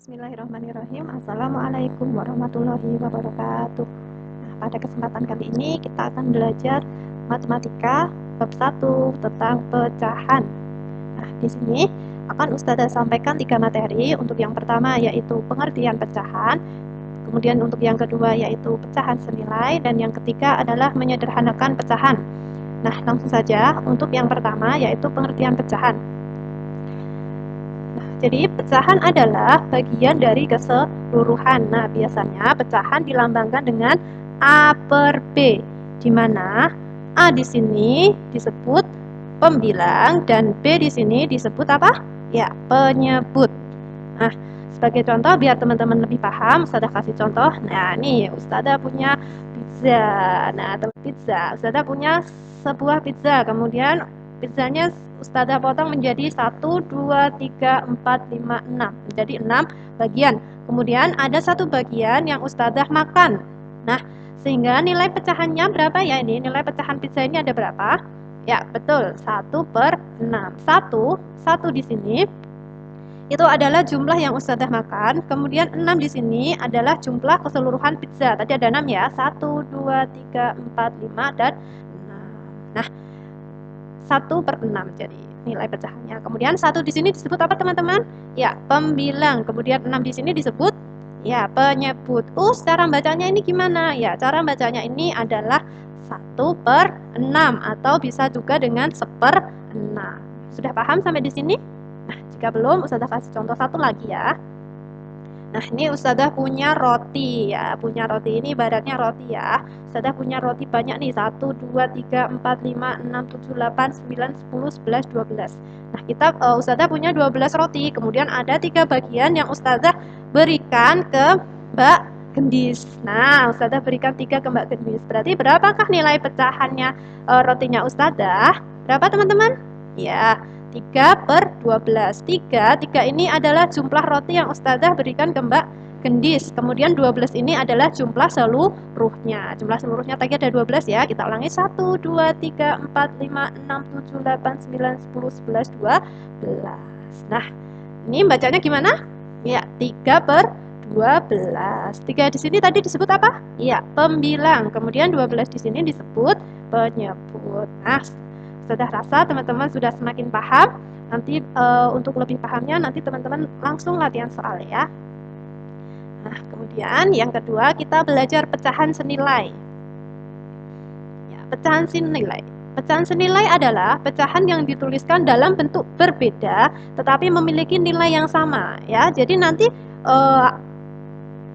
Bismillahirrahmanirrahim. Assalamualaikum warahmatullahi wabarakatuh. Nah, pada kesempatan kali ini kita akan belajar matematika bab 1 tentang pecahan. Nah, di sini akan Ustazah sampaikan 3 materi. Untuk yang pertama yaitu pengertian pecahan, kemudian untuk yang kedua yaitu pecahan senilai, dan yang ketiga adalah menyederhanakan pecahan. Nah, langsung saja untuk yang pertama yaitu pengertian pecahan. Jadi pecahan adalah bagian dari keseluruhan. Nah, biasanya pecahan dilambangkan dengan A per B, di mana A di sini disebut pembilang dan B di sini disebut apa? Ya, penyebut. Nah, sebagai contoh biar teman-teman lebih paham, Ustazah kasih contoh. Nah, nih Ustazah punya pizza. Nah, pizza. Ustazah punya sebuah pizza, kemudian pizzanya Ustazah potong menjadi 1, 2, 3, 4, 5, 6. Menjadi 6 bagian. Kemudian ada satu bagian yang Ustazah makan. Nah, sehingga nilai pecahannya berapa ya ini? Nilai pecahan pizza ini ada berapa? Ya, betul. 1 per 6. 1 di sini itu adalah jumlah yang Ustazah makan. Kemudian 6 di sini adalah jumlah keseluruhan pizza. Tadi ada 6 ya. 1, 2, 3, 4, 5, dan 6. Nah, 1 per 6 jadi nilai pecahannya. Kemudian 1 di sini disebut apa teman-teman? Ya, pembilang. Kemudian 6 di sini disebut ya, penyebut. Cara bacanya ini gimana? Ya, cara bacanya ini adalah 1 per 6 atau bisa juga dengan 1/6. Sudah paham sampai di sini? Nah, jika belum, Ustazah kasih contoh satu lagi ya. Nah, ini Ustazah punya roti ya. Punya roti ini ibaratnya roti ya. Ustazah punya roti banyak nih. 1, 2, 3, 4, 5, 6, 7, 8, 9, 10, 11, 12. Nah, Ustazah punya 12 roti. Kemudian ada 3 bagian yang Ustazah berikan ke Mbak Gendis. Nah, Ustazah berikan 3 ke Mbak Gendis. Berarti berapakah nilai pecahannya rotinya Ustazah? Berapa teman-teman? Ya, 3 per 12. 3 ini adalah jumlah roti yang Ustazah berikan ke Mbak Gendis. Kemudian 12 ini adalah jumlah seluruhnya. Jumlah seluruhnya tadi ada 12 ya. Kita ulangi 1, 2, 3, 4, 5, 6, 7, 8, 9, 10, 11, 12. Nah, ini bacanya gimana? Ya, 3 per 12. 3 di sini tadi disebut apa? Ya, pembilang. Kemudian 12 di sini disebut penyebut. Nah, sudah rasa teman-teman sudah semakin paham. Nanti untuk lebih pahamnya nanti teman-teman langsung latihan soal ya. Nah, kemudian yang kedua kita belajar pecahan senilai. Ya, pecahan senilai. Pecahan senilai adalah pecahan yang dituliskan dalam bentuk berbeda tetapi memiliki nilai yang sama ya. Jadi nanti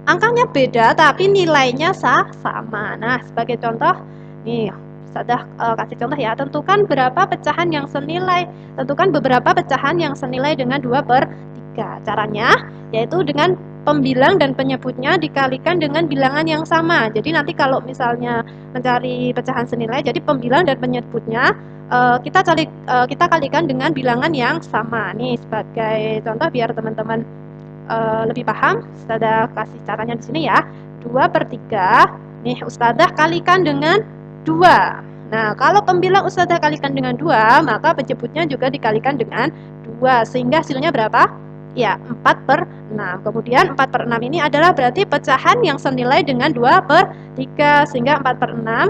angkanya beda tapi nilainya sama. Nah, sebagai contoh nih Ustazah kasih contoh ya, tentukan berapa pecahan yang senilai. Tentukan beberapa pecahan yang senilai dengan 2 per 3. Caranya yaitu dengan pembilang dan penyebutnya dikalikan dengan bilangan yang sama. Jadi nanti kalau misalnya mencari pecahan senilai, jadi pembilang dan penyebutnya kita kalikan dengan bilangan yang sama. Nih sebagai contoh biar teman-teman lebih paham, Ustazah kasih caranya di sini ya. 2 per 3. Nih Ustazah kalikan dengan 2. Nah, kalau pembilang Ustazah kalikan dengan 2, maka penyebutnya juga dikalikan dengan 2. Sehingga hasilnya berapa? Ya, 4 per 6. Kemudian 4 per 6 ini adalah berarti pecahan yang senilai dengan 2 per 3. Sehingga 4 per 6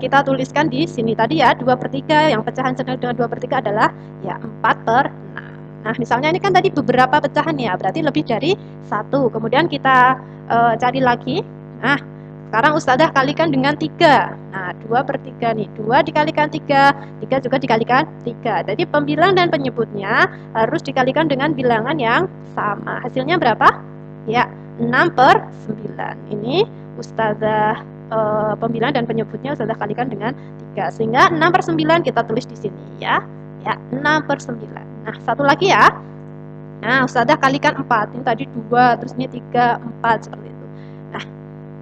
kita tuliskan di sini tadi ya, 2 per 3. Yang pecahan senilai dengan 2 per 3 adalah ya 4 per 6. Nah, misalnya ini kan tadi beberapa pecahan ya, berarti lebih dari 1. Kemudian kita cari lagi. Nah, sekarang Ustazah kalikan dengan 3. Nah, 2 per 3 nih. 2 dikalikan 3, 3 juga dikalikan 3. Jadi pembilang dan penyebutnya harus dikalikan dengan bilangan yang sama. Hasilnya berapa? Ya, 6 per 9. Ini Ustazah pembilang dan penyebutnya Ustazah kalikan dengan 3. Sehingga 6 per 9 kita tulis di sini ya. Ya, 6 per 9. Nah, satu lagi ya. Nah, Ustazah kalikan 4. Ini tadi 2, terus ini 3, 4 seperti itu. Nah,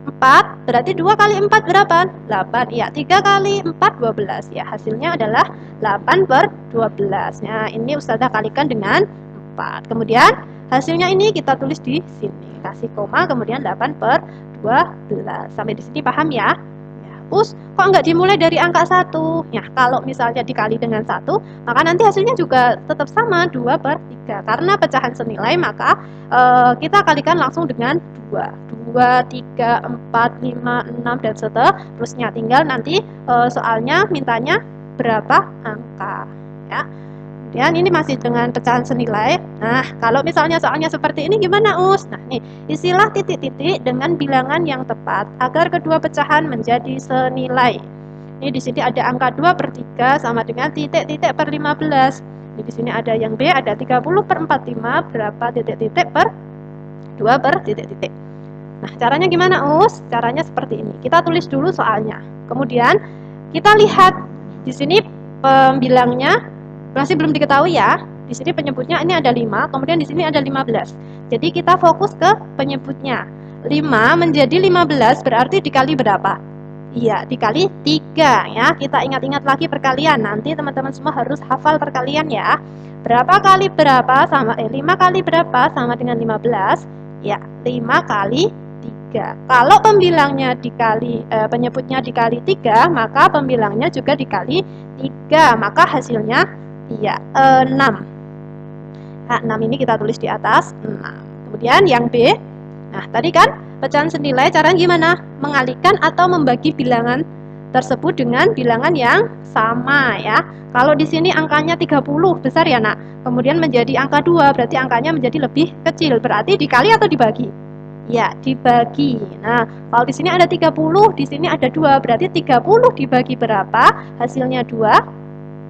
4 berarti 2 kali 4 berapa? 8. Ya, 3 kali 4 12 ya. Hasilnya adalah 8 per 12. Nah, ini Ustazah kalikan dengan 4. Kemudian hasilnya ini kita tulis di sini. Kasih koma kemudian 8 per 12. Sampai di sini paham ya? Ya, Us, kok nggak dimulai dari angka 1? Ya, kalau misalnya dikali dengan 1, maka nanti hasilnya juga tetap sama, 2/3. Karena pecahan senilai, maka kita kalikan langsung dengan 2. 2, 3, 4, 5, 6, dan seterusnya. Tinggal nanti soalnya mintanya berapa angka. Ya. Kemudian ini masih dengan pecahan senilai. Nah, kalau misalnya soalnya seperti ini gimana, Us? Nah, nih, isilah titik-titik dengan bilangan yang tepat agar kedua pecahan menjadi senilai. Ini di sini ada angka 2/3 sama dengan titik-titik per 15. Ini di sini ada yang B, ada 30/45, berapa titik-titik per 2 per titik-titik. Nah, caranya gimana, Us? Caranya seperti ini. Kita tulis dulu soalnya. Kemudian kita lihat di sini pembilangnya masih belum diketahui ya. Di sini penyebutnya ini ada 5, kemudian di sini ada 15. Jadi kita fokus ke penyebutnya. 5 menjadi 15 berarti dikali berapa? Iya, dikali 3 ya. Kita ingat-ingat lagi perkalian. Nanti teman-teman semua harus hafal perkalian ya. Berapa kali berapa sama 5 kali berapa sama dengan 15? Ya, 5 kali 3. Kalau pembilangnya dikali penyebutnya dikali 3, maka pembilangnya juga dikali 3. Maka hasilnya iya, 6. Nah, 6 ini kita tulis di atas 6. Kemudian yang B. Nah, tadi kan pecahan senilai caranya gimana? Mengalihkan atau membagi bilangan tersebut dengan bilangan yang sama ya. Kalau di sini angkanya 30 besar ya, Nak. Kemudian menjadi angka 2, berarti angkanya menjadi lebih kecil. Berarti dikali atau dibagi? Ya, dibagi. Nah, kalau di sini ada 30, di sini ada 2, berarti 30 dibagi berapa? Hasilnya 2.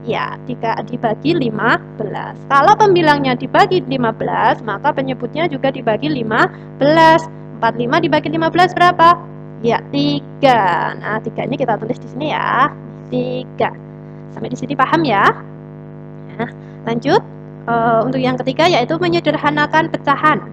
Ya, dibagi 15. Kalau pembilangnya dibagi 15, maka penyebutnya juga dibagi 15. 45 dibagi 15 berapa? Ya, 3. Nah, 3 ini kita tulis di sini ya. 3. Sampai di sini paham ya? Nah, lanjut. Untuk yang ketiga yaitu menyederhanakan pecahan.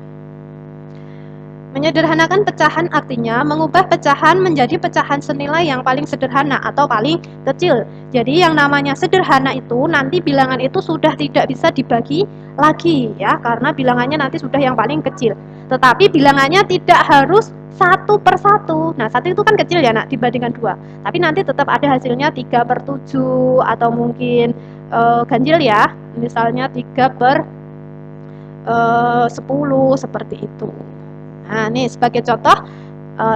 Menyederhanakan pecahan artinya mengubah pecahan menjadi pecahan senilai yang paling sederhana atau paling kecil. Jadi yang namanya sederhana itu nanti bilangan itu sudah tidak bisa dibagi lagi ya, karena bilangannya nanti sudah yang paling kecil. Tetapi bilangannya tidak harus 1/1. Nah, 1 itu kan kecil ya, Nak, dibandingkan 2. Tapi nanti tetap ada hasilnya 3/7 atau mungkin ganjil ya. Misalnya 3/10 seperti itu. Nah, nih sebagai contoh,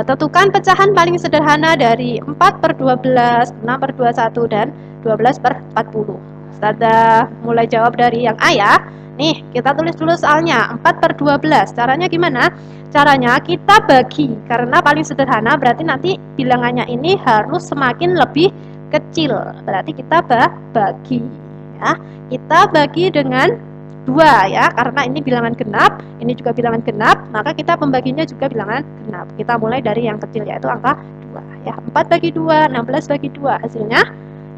tentukan pecahan paling sederhana dari 4/12, 6/21, dan 12/40. Ustazah mulai jawab dari yang A ya. Nih, kita tulis dulu soalnya, 4/12. Caranya gimana? Caranya kita bagi, karena paling sederhana berarti nanti bilangannya ini harus semakin lebih kecil. Berarti kita bagi. Ya. Kita bagi dengan 2 ya, karena ini bilangan genap, ini juga bilangan genap, maka kita pembaginya juga bilangan genap. Kita mulai dari yang kecil yaitu angka 2 ya. 4 bagi 2, 16 bagi 2, hasilnya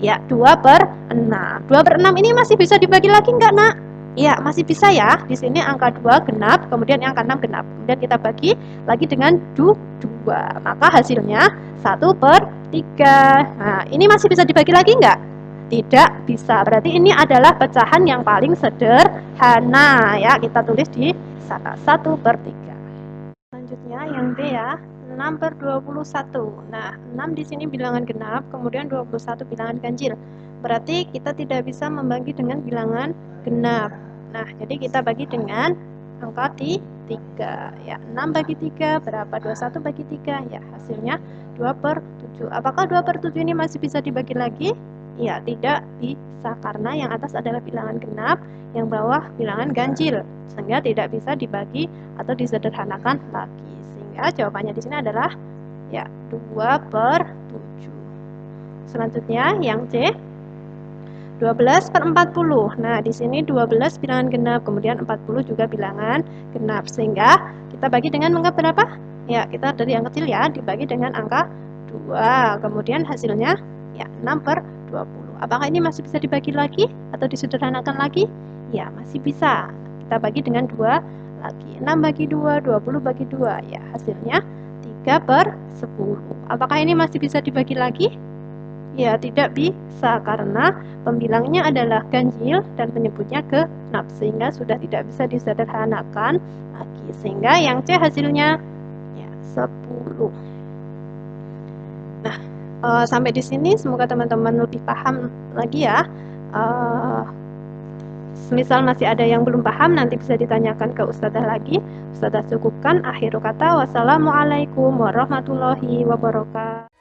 ya 2/6. 2/6 ini masih bisa dibagi lagi enggak, Nak? Ya, masih bisa ya. Di sini angka 2 genap, kemudian angka 6 genap. Kemudian kita bagi lagi dengan 2. Maka hasilnya 1/3. Nah, ini masih bisa dibagi lagi enggak? Tidak bisa. Berarti ini adalah pecahan yang paling sederhana ya. Kita tulis di sana 1/3. Selanjutnya yang B ya, 6/21. Nah, 6 di sini bilangan genap, kemudian 21 bilangan ganjil. Berarti kita tidak bisa membagi dengan bilangan genap. Nah, jadi kita bagi dengan angka 3 ya. 6 bagi 3 berapa? 21 bagi 3 ya. Hasilnya 2/7. Apakah 2/7 ini masih bisa dibagi lagi? Ya, tidak bisa karena yang atas adalah bilangan genap, yang bawah bilangan ganjil, sehingga tidak bisa dibagi atau disederhanakan lagi. Sehingga jawabannya di sini adalah ya 2/7. Selanjutnya yang C, 12/40. Nah, di sini 12 bilangan genap, kemudian 40 juga bilangan genap, sehingga kita bagi dengan angka berapa? Ya, kita dari yang kecil ya, dibagi dengan angka 2. Kemudian hasilnya ya 6/20. Apakah ini masih bisa dibagi lagi atau disederhanakan lagi? Ya, masih bisa. Kita bagi dengan 2 lagi. 6 bagi 2, 20 bagi 2. Ya, hasilnya 3/10. Apakah ini masih bisa dibagi lagi? Ya, tidak bisa karena pembilangnya adalah ganjil dan penyebutnya genap, sehingga sudah tidak bisa disederhanakan lagi. Sehingga yang C hasilnya ya 10. Nah, Sampai di sini semoga teman-teman lebih paham lagi ya. Semisal masih ada yang belum paham, nanti bisa ditanyakan ke Ustazah lagi. Ustazah cukupkan. Akhiru kata, wassalamualaikum warahmatullahi wabarakatuh.